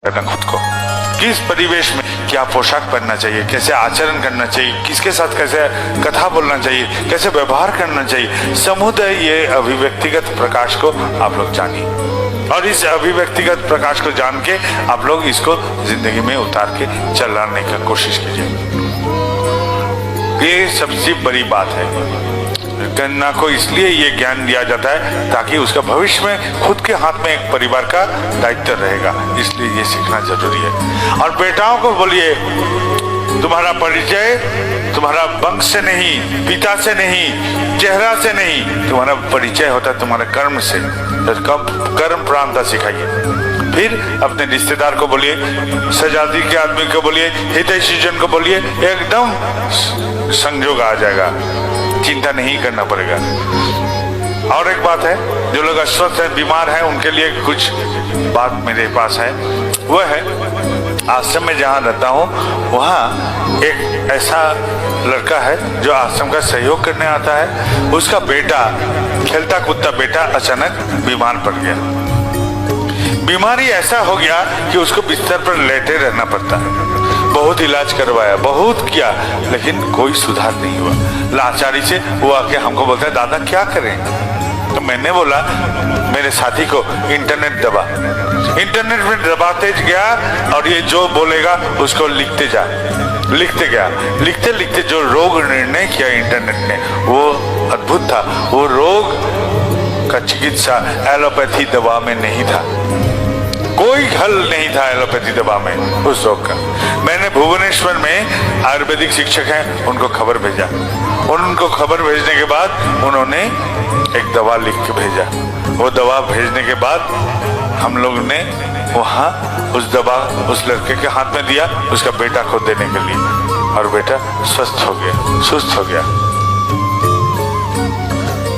करना खुद को, किस परिवेश में क्या पोशाक पहनना चाहिए, कैसे आचरण करना चाहिए, किसके साथ कैसे कथा बोलना चाहिए, कैसे व्यवहार करना चाहिए, समुदाय ये अभिव्यक्तिगत प्रकाश को आप लोग जानिए और इस अभिव्यक्तिगत प्रकाश को जान के आप लोग इसको जिंदगी में उतार के चलाने की कोशिश कीजिए। ये सबसे बड़ी बात है। कन्या को इसलिए ये ज्ञान दिया जाता है ताकि उसका भविष्य में खुद के हाथ में एक परिवार का दायित्व रहेगा, इसलिए ये सीखना जरूरी है। और बेटाओं को बोलिए, तुम्हारा परिचय तुम्हारा वंश से नहीं, पिता से नहीं, चेहरा से नहीं, तुम्हारा परिचय होता है तुम्हारे कर्म से। कर्म प्रांता सिखाइए। फिर अपने रिश्तेदार को बोलिए, सजाती के आदमी को बोलिए, हितैषी जन को बोलिए, एकदम संयोग आ जाएगा, चिंता नहीं करना पड़ेगा। और एक बात है, जो लोग अस्वस्थ हैं, बीमार हैं, उनके लिए कुछ बात मेरे पास है। वह है, आश्रम में जहाँ रहता हूँ वहाँ एक ऐसा लड़का है जो आश्रम का सहयोग करने आता है। उसका बेटा, खेलता कूदता बेटा अचानक बीमार पड़ गया। बीमारी ऐसा हो गया कि उसको बिस्तर पर लेटे रहना पड़ता है। बहुत इलाज करवाया, बहुत किया, लेकिन कोई सुधार नहीं हुआ। लाचारी से वो आके हमको बोलता है, दादा क्या करें? तो मैंने बोला मेरे साथी को, इंटरनेट दबा। इंटरनेट में दबाते गया और ये जो बोलेगा उसको लिखते जा। लिखते गया, लिखते लिखते जो रोग निर्णय किया इंटरनेट ने वो अद्भुत था। वो रोग का चिकित्सा एलोपैथी दवा में नहीं था, कोई हल नहीं था एलोपैथी दवा में उस रोग का। मैंने भुवनेश्वर में आयुर्वेदिक शिक्षक हैं, उनको खबर भेजा। उनको खबर भेजने के बाद उन्होंने एक दवा लिख के भेजा। वो दवा भेजने के बाद हम लोग ने वहाँ उस दवा उस लड़के के हाथ में दिया, उसका बेटा को देने के लिए, और बेटा स्वस्थ हो गया, सुस्त हो गया।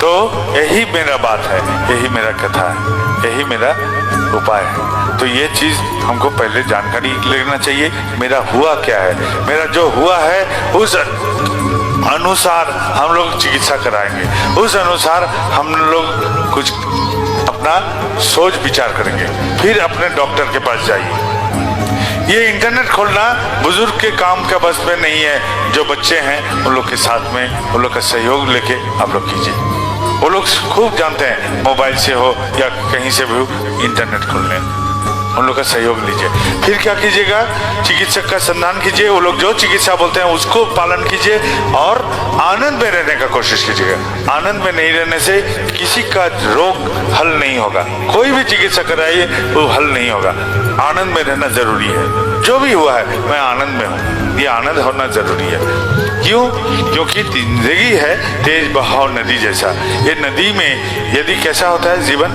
तो यही मेरा बात है, यही मेरा कथा है, यही मेरा उपाय है। तो ये चीज हमको पहले जानकारी लेना चाहिए, मेरा हुआ क्या है। मेरा जो हुआ है उस अनुसार हम लोग चिकित्सा कराएंगे, उस अनुसार हम लोग कुछ अपना सोच विचार करेंगे, फिर अपने डॉक्टर के पास जाइए। ये इंटरनेट खोलना बुजुर्ग के काम का बस में नहीं है। जो बच्चे हैं उन लोग के साथ में उन लोग का सहयोग लेके आप लोग कीजिए। वो लोग खूब जानते हैं, मोबाइल से हो या कहीं से भी हो, इंटरनेट खोलने, उन लोग का सहयोग लीजिए। फिर क्या कीजिएगा, चिकित्सक का संधान कीजिए। वो लोग जो चिकित्सा बोलते हैं उसको पालन कीजिए और आनंद में रहने का कोशिश कीजिएगा। आनंद में नहीं रहने से किसी का रोग हल नहीं होगा। कोई भी चिकित्सा कराइए वो हल नहीं होगा। आनंद में रहना जरूरी है। जो भी हुआ है मैं आनंद में हूँ, ये आनंद होना जरूरी है। क्यों? क्योंकि जिंदगी है तेज बहाव नदी जैसा। ये नदी में यदि कैसा होता है जीवन,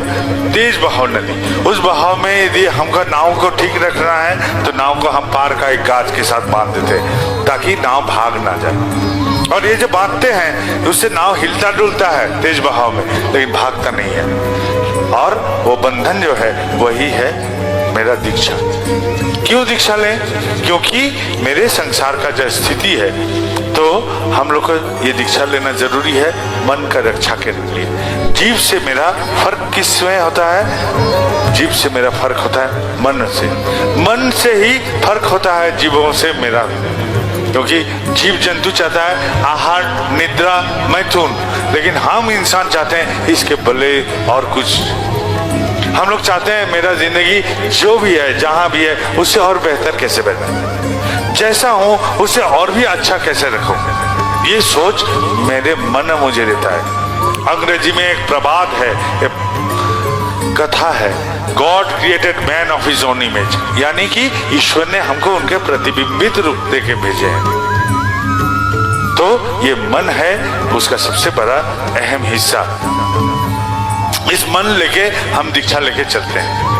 तेज बहाव नदी, उस बहाव में यदि हमको नाव को ठीक रखना है तो नाव को हम पार का एक गाछ के साथ बांध देते हैं ताकि नाव भाग ना जाए। और ये जो बांधते हैं उससे नाव हिलता डुलता है तेज बहाव में, लेकिन भागता नहीं है। और वो बंधन जो है वही है मेरा दीक्षा। क्यों दीक्षा लें? क्योंकि मेरे संसार का जो स्थिति है तो हम लोग को ये दीक्षा लेना जरूरी है मन का रक्षा के लिए। जीव से मेरा फर्क किसमें होता है? जीव से मेरा फर्क होता है मन से। मन से ही फर्क होता है जीवों से मेरा, क्योंकि जीव जंतु चाहता है आहार, निद्रा, मैथुन, लेकिन हम इंसान चाहते हैं इसके बदले और कुछ। हम लोग चाहते हैं मेरा जिंदगी जो भी है, जहां भी है, उससे और बेहतर कैसे बने, जैसा हूं उससे और भी अच्छा कैसे रखूं। ये सोच मेरे मन में मुझे देता है। अंग्रेजी में एक प्रबाद है, एक कथा है, God created man of his own image, यानी कि ईश्वर ने हमको उनके प्रतिबिंबित रूप देके भेजे हैं। तो ये मन है उसका सबसे बड़ा अहम हिस्सा। इस मन लेके हम दीक्षा लेके चलते हैं।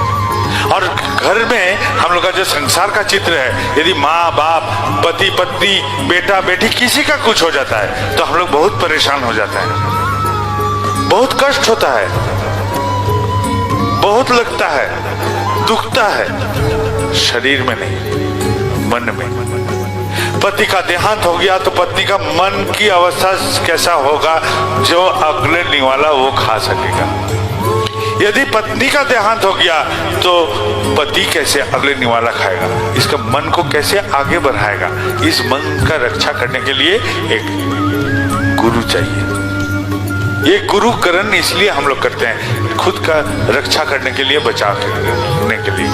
और घर में हम लोग का जो संसार का चित्र है, यदि माँ बाप, पति पत्नी, बेटा बेटी किसी का कुछ हो जाता है तो हम लोग बहुत परेशान हो जाते हैं, बहुत कष्ट होता है, बहुत लगता है, दुखता है। शरीर में नहीं, मन में। पति का देहांत हो गया तो पत्नी का मन की अवस्था कैसा होगा, जो अगले निवाला वो खा सकेगा। यदि पत्नी का देहांत हो गया तो पति कैसे अगले निवाला खाएगा, इसका मन को कैसे आगे बढ़ाएगा। इस मन का रक्षा करने के लिए एक गुरु चाहिए। ये गुरुकरण इसलिए हम लोग करते हैं, खुद का रक्षा करने के लिए, बचाव करने के लिए।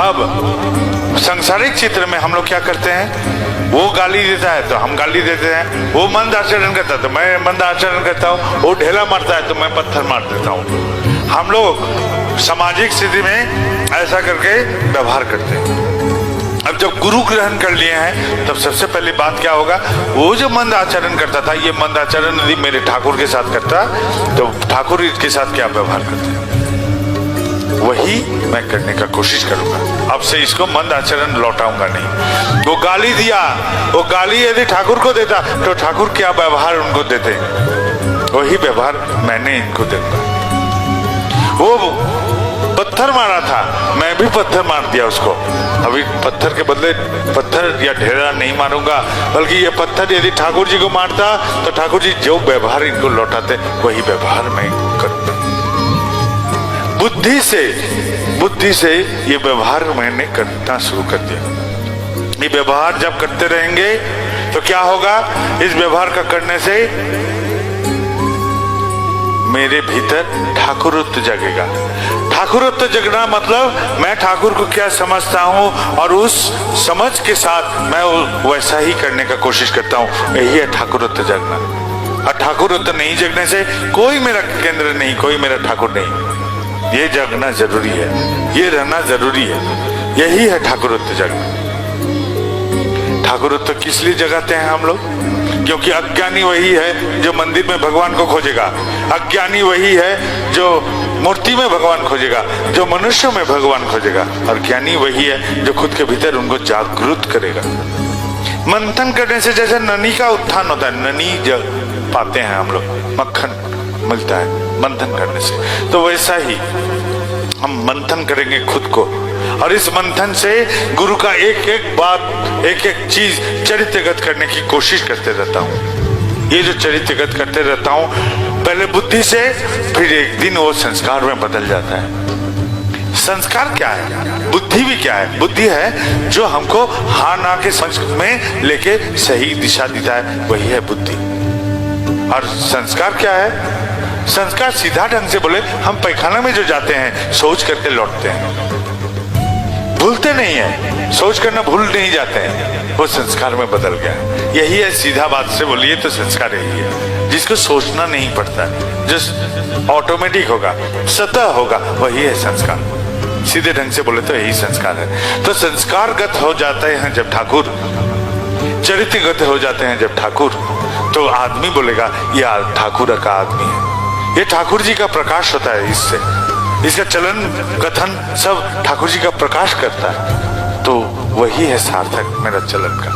अब सांसारिक चित्र में हम लोग क्या करते हैं, वो गाली देता है तो हम गाली देते हैं, वो मंद आचरण करता है तो मैं मंद आचरण करता हूँ, वो ढेला मारता है तो मैं पत्थर मार देता हूँ। हम लोग सामाजिक स्थिति में ऐसा करके व्यवहार करते हैं। अब जब गुरु ग्रहण कर लिए हैं तब सबसे पहली बात क्या होगा, वो जो मंद आचरण करता था, ये मंद आचरण यदि मेरे ठाकुर के साथ करता तो ठाकुर इसके साथ क्या व्यवहार करते, वही मैं करने का कोशिश करूंगा। अब से इसको मंद आचरण लौटाऊंगा नहीं। वो गाली दिया, वो गाली यदि ठाकुर को देता तो ठाकुर क्या व्यवहार उनको देते, वही व्यवहार मैंने इनको देता। वो पत्थर मारा था, मैं भी पत्थर मार दिया उसको। अभी पत्थर के बदले पत्थर या ढेरा नहीं मारूंगा, बल्कि ये पत्थर यदि ठाकुर जी को मारता तो ठाकुर जी जो व्यवहार इनको लौटाते वही व्यवहार मैं करूंगा। बुद्धि से ये व्यवहार मैंने करना शुरू कर दिया। ये व्यवहार जब करते रहेंगे तो क्या होगा, इस व्यवहार का करने से मेरे भीतर ठाकुरत्व जगेगा। ठाकुरत्व जगना मतलब मैं ठाकुर को क्या समझता हूँ और उस समझ के साथ मैं वैसा ही करने का कोशिश करता हूँ, यही है ठाकुरत्व जगना। और ठाकुरत्व नहीं जगने से कोई मेरा केंद्र नहीं, कोई मेरा ठाकुर नहीं। ये जगना जरूरी है, ये रहना जरूरी है, यही है ठाकुरत्व जगना। ठाकुरत्व किस लिए जगाते हैं हम लोग, क्योंकि अज्ञानी वही है जो मंदिर में भगवान को खोजेगा, अज्ञानी वही है जो मूर्ति में भगवान खोजेगा, जो मनुष्यों में भगवान खोजेगा, और ज्ञानी वही है जो खुद के भीतर उनको जागृत करेगा। मंथन करने से जैसे ननी का उत्थान होता है, ननी जब पाते हैं हम लोग, मक्खन मिलता है मंथन करने से, तो वैसा ही हम मंथन करेंगे खुद को। और इस मंथन से गुरु का एक एक बात, एक एक चीज चरित्रगत करने की कोशिश करते रहता हूँ। ये जो चरित्रगत करते रहता हूँ, पहले बुद्धि से, फिर एक दिन वो संस्कार में बदल जाता है। संस्कार क्या है, बुद्धि भी क्या है, बुद्धि है जो हमको हाँ ना के समझ में लेके सही दिशा देता है, वही है बुद्धि। और संस्कार क्या है, संस्कार सीधा ढंग से बोले, हम पैखाना में जो जाते हैं सोच करके लौटते हैं, भूलते नहीं है, सोच करना भूल नहीं जाते हैं, वो संस्कार में बदल गया। यही है, सीधा बात से बोलिए तो संस्कार यही है, जिसको सोचना नहीं पड़ता, जो ऑटोमेटिक होगा, सतह होगा, वही है संस्कार। सीधे ढंग से बोले तो यही संस्कार है। तो संस्कारगत हो जाते हैं जब ठाकुर, चरित्रगत हो जाते हैं जब ठाकुर, तो आदमी बोलेगा ये ठाकुर का आदमी है, ये ठाकुर जी का प्रकाश होता है। इससे इसका चलन कथन सब ठाकुर जी का प्रकाश करता है, तो वही है सार्थक मेरा चलन का।